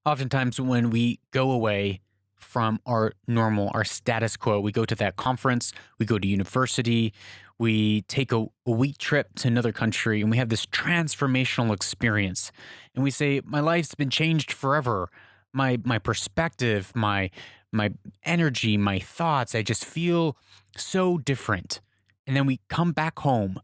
Oftentimes, when we go away from our normal, our status quo, we go to that conference, we go to university, we take a week trip to another country, and we have this transformational experience. And we say, "My life's been changed forever. My perspective, my energy, my thoughts, I just feel so different." And then we come back home,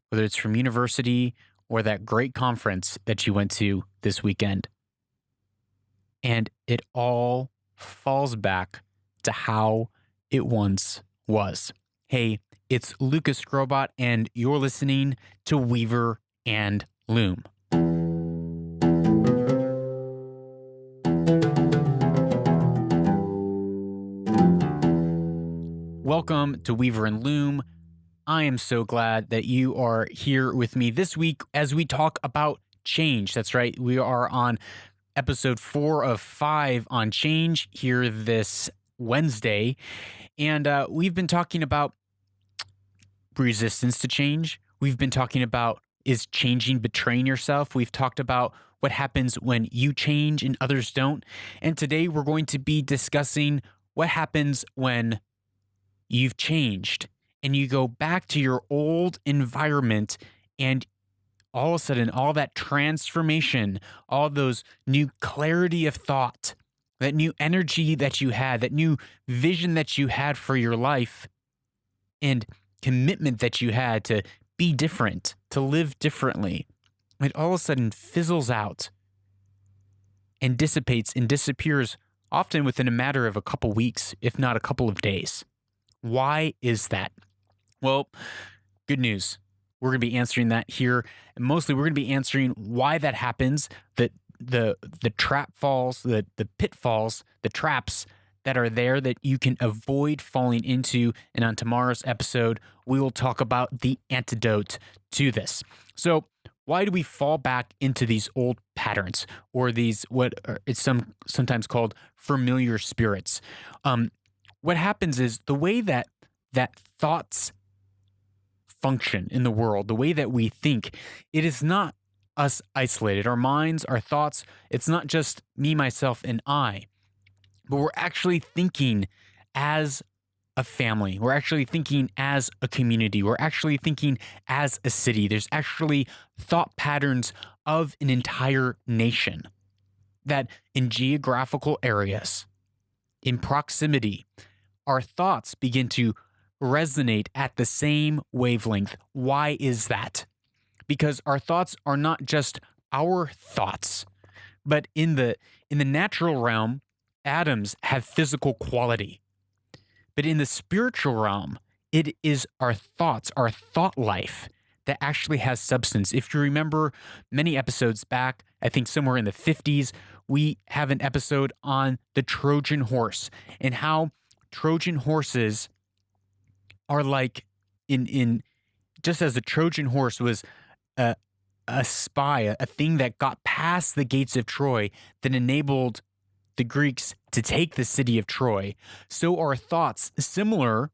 whether it's from university or that great conference that you went to this weekend, and it all falls back to how it once was. Hey, it's Lucas Grobot, and you're listening to Weaver and Loom. Welcome to Weaver and Loom. I am so glad that you are here with me this week as we talk about change. That's right. We are on episode 4 of 5 on change here this Wednesday. And we've been talking about resistance to change. We've been talking about, is changing betraying yourself? We've talked about what happens when you change and others don't. And today we're going to be discussing what happens when you've changed and you go back to your old environment, and all of a sudden, all that transformation, all those new clarity of thought, that new energy that you had, that new vision that you had for your life, and commitment that you had to be different, to live differently, it all of a sudden fizzles out and dissipates and disappears, often within a matter of a couple weeks, if not a couple of days. Why is that? Well, good news. We're going to be answering that here. And mostly we're going to be answering why that happens, the trap falls, the pitfalls, the traps that are there that you can avoid falling into. And on tomorrow's episode, we will talk about the antidote to this. So why do we fall back into these old patterns, or these, what it's sometimes called familiar spirits? What happens is the way that thoughts function in the world, the way that we think, it is not us isolated. Our minds, our thoughts, it's not just me, myself, and I, but we're actually thinking as a family. We're actually thinking as a community. We're actually thinking as a city. There's actually thought patterns of an entire nation that in geographical areas, in proximity, our thoughts begin to resonate at the same wavelength. Why is that? Because our thoughts are not just our thoughts, but in the natural realm, atoms have physical quality. But in the spiritual realm, it is our thoughts, our thought life, that actually has substance. If you remember many episodes back, I think somewhere in the 50s, we have an episode on the Trojan horse and how Trojan horses are like in just as the Trojan horse was a spy, a thing that got past the gates of Troy that enabled the Greeks to take the city of Troy. So are thoughts similar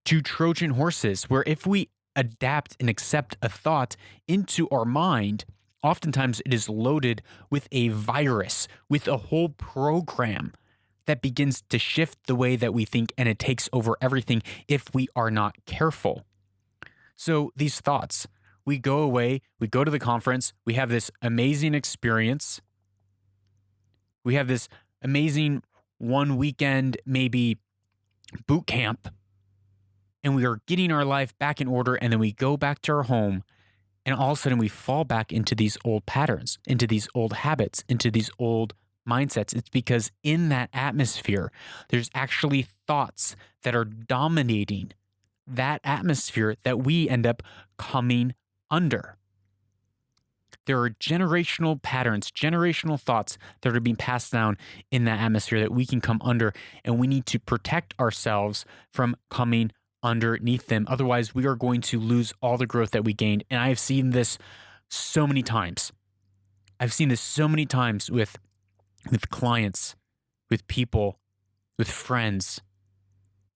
to Trojan horses, where if we adapt and accept a thought into our mind, oftentimes it is loaded with a virus, with a whole program that begins to shift the way that we think, and it takes over everything if we are not careful. So these thoughts, we go away, we go to the conference, we have this amazing experience. We have this amazing one weekend, maybe boot camp, and we are getting our life back in order, and then we go back to our home, and all of a sudden we fall back into these old patterns, into these old habits, into these old mindsets. It's because in that atmosphere, there's actually thoughts that are dominating that atmosphere that we end up coming under. There are generational patterns, generational thoughts that are being passed down in that atmosphere that we can come under, and we need to protect ourselves from coming underneath them. Otherwise, we are going to lose all the growth that we gained. And I have seen this so many times. I've seen this so many times with clients, with people, with friends.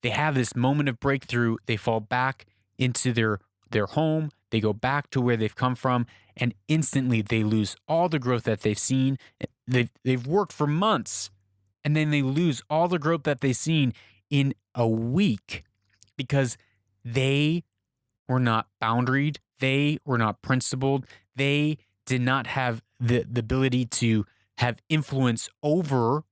They have this moment of breakthrough. They fall back into their home. They go back to where they've come from, and instantly they lose all the growth that they've seen. They've worked for months, and then they lose all the growth that they've seen in a week because they were not boundaried. They were not principled. They did not have the ability to have influence over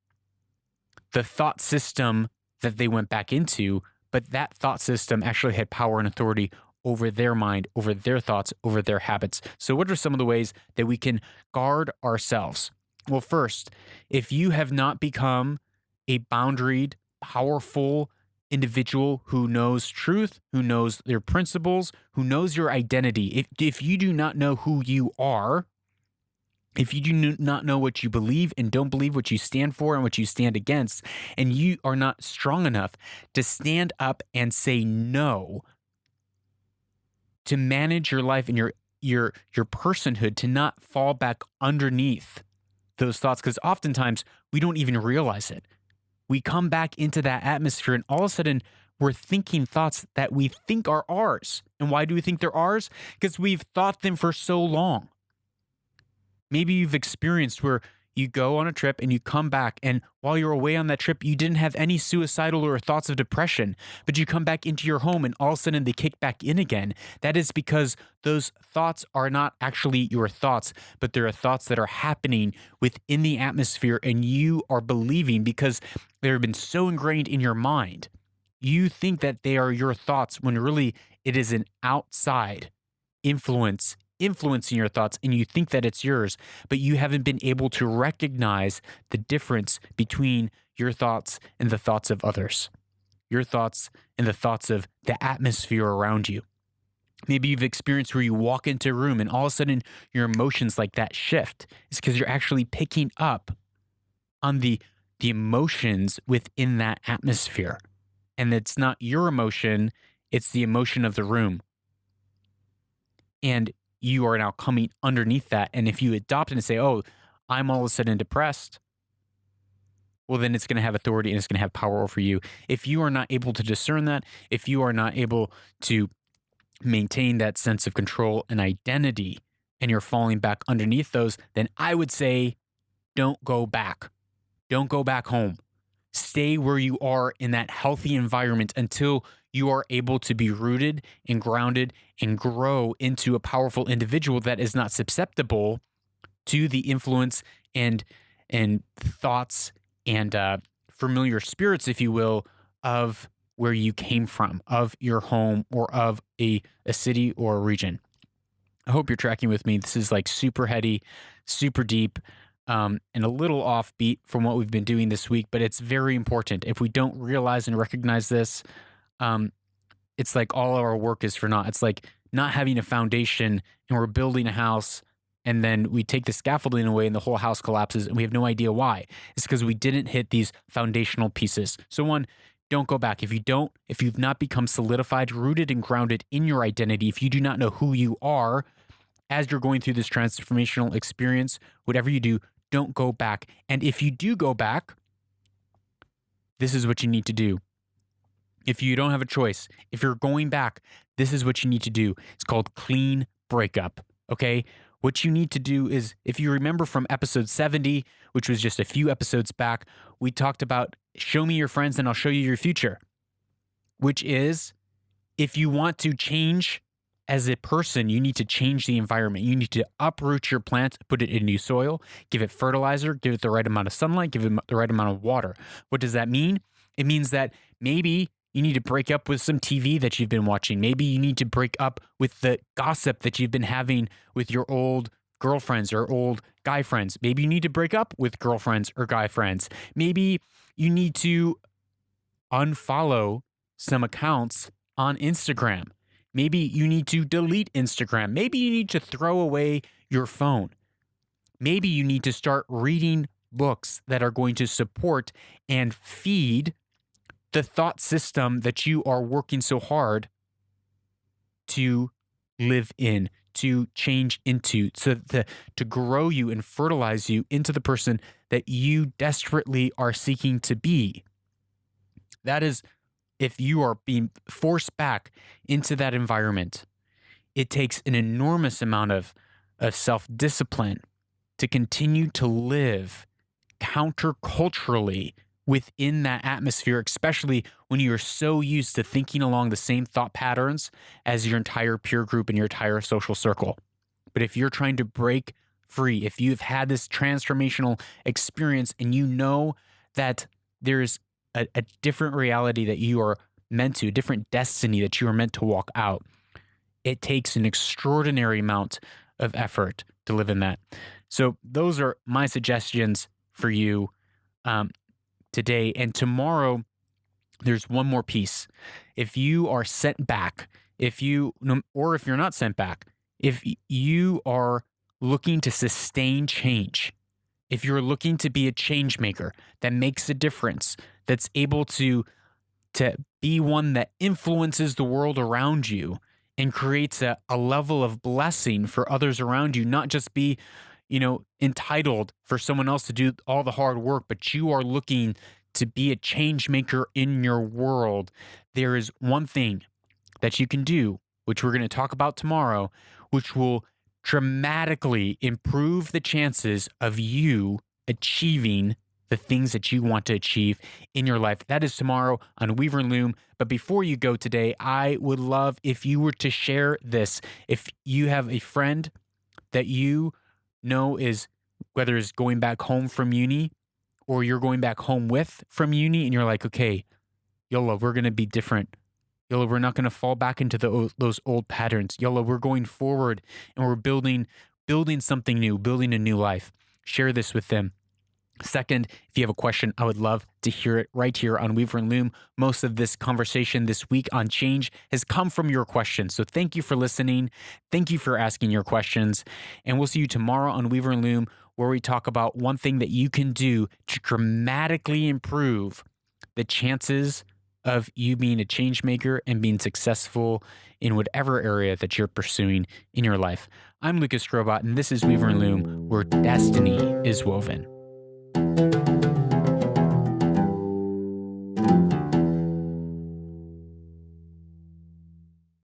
the thought system that they went back into, but that thought system actually had power and authority over their mind, over their thoughts, over their habits. So what are some of the ways that we can guard ourselves? Well, first, if you have not become a boundaried, powerful individual who knows truth, who knows their principles, who knows your identity, if you do not know who you are, if you do not know what you believe and don't believe, what you stand for and what you stand against, and you are not strong enough to stand up and say no, to manage your life and your personhood, to not fall back underneath those thoughts, because oftentimes we don't even realize it. We come back into that atmosphere and all of a sudden we're thinking thoughts that we think are ours. And why do we think they're ours? Because we've thought them for so long. Maybe you've experienced where you go on a trip and you come back, and while you're away on that trip, you didn't have any suicidal or thoughts of depression, but you come back into your home and all of a sudden they kick back in again. That is because those thoughts are not actually your thoughts, but they're thoughts that are happening within the atmosphere, and you are believing because they've been so ingrained in your mind. You think that they are your thoughts when really it is an outside influencing your thoughts, and you think that it's yours, but you haven't been able to recognize the difference between your thoughts and the thoughts of others, your thoughts and the thoughts of the atmosphere around you. Maybe you've experienced where you walk into a room and all of a sudden your emotions like that shift. It's because you're actually picking up on the emotions within that atmosphere. And it's not your emotion, it's the emotion of the room. And you are now coming underneath that. And if you adopt it and say, oh, I'm all of a sudden depressed, well, then it's going to have authority and it's going to have power over you. If you are not able to discern that, if you are not able to maintain that sense of control and identity, and you're falling back underneath those, then I would say, don't go back. Don't go back home. Stay where you are in that healthy environment until you are able to be rooted and grounded and grow into a powerful individual that is not susceptible to the influence and thoughts and familiar spirits, if you will, of where you came from, of your home, or of a city or a region. I hope you're tracking with me. This is like super heady, super deep, and a little offbeat from what we've been doing this week, but it's very important. If we don't realize and recognize this, it's like all of our work is for naught. It's like not having a foundation and we're building a house and then we take the scaffolding away and the whole house collapses and we have no idea why. It's because we didn't hit these foundational pieces. So one, don't go back. If you've not become solidified, rooted and grounded in your identity, if you do not know who you are as you're going through this transformational experience, whatever you do, don't go back. And if you do go back, this is what you need to do. If you don't have a choice, if you're going back, this is what you need to do. It's called clean breakup. Okay. What you need to do is, if you remember from episode 70, which was just a few episodes back, we talked about show me your friends and I'll show you your future, which is if you want to change as a person, you need to change the environment. You need to uproot your plant, put it in new soil, give it fertilizer, give it the right amount of sunlight, give it the right amount of water. What does that mean? It means that maybe you need to break up with some TV that you've been watching. Maybe you need to break up with the gossip that you've been having with your old girlfriends or old guy friends. Maybe you need to break up with girlfriends or guy friends. Maybe you need to unfollow some accounts on Instagram. Maybe you need to delete Instagram. Maybe you need to throw away your phone. Maybe you need to start reading books that are going to support and feed the thought system that you are working so hard to live in, to change into, to grow you and fertilize you into the person that you desperately are seeking to be. That is, if you are being forced back into that environment, it takes an enormous amount of self-discipline to continue to live counterculturally within that atmosphere, especially when you're so used to thinking along the same thought patterns as your entire peer group and your entire social circle. But if you're trying to break free, if you've had this transformational experience and you know that there's a different reality that you are meant to, a different destiny that you are meant to walk out, it takes an extraordinary amount of effort to live in that. So those are my suggestions for you today. And tomorrow, there's one more piece. If you are sent back, or if you're not sent back, if you are looking to sustain change, if you're looking to be a change maker that makes a difference, that's able to be one that influences the world around you and creates a level of blessing for others around you, not just be, entitled for someone else to do all the hard work, but you are looking to be a change maker in your world, there is one thing that you can do, which we're going to talk about tomorrow, which will dramatically improve the chances of you achieving the things that you want to achieve in your life. That is tomorrow on Weaver and Loom. But before you go today, I would love if you were to share this. If you have a friend that you know is, whether it's going back home from uni or you're going back home with from uni, and you're like, okay, YOLO, we're going to be different. YOLO, we're not going to fall back into those old patterns. YOLO, we're going forward and we're building something new, building a new life. Share this with them. Second, if you have a question, I would love to hear it right here on Weaver and Loom. Most of this conversation this week on change has come from your questions. So thank you for listening. Thank you for asking your questions. And we'll see you tomorrow on Weaver and Loom, where we talk about one thing that you can do to dramatically improve the chances of you being a change maker and being successful in whatever area that you're pursuing in your life. I'm Lucas Strobot, and this is Weaver and Loom, where destiny is woven.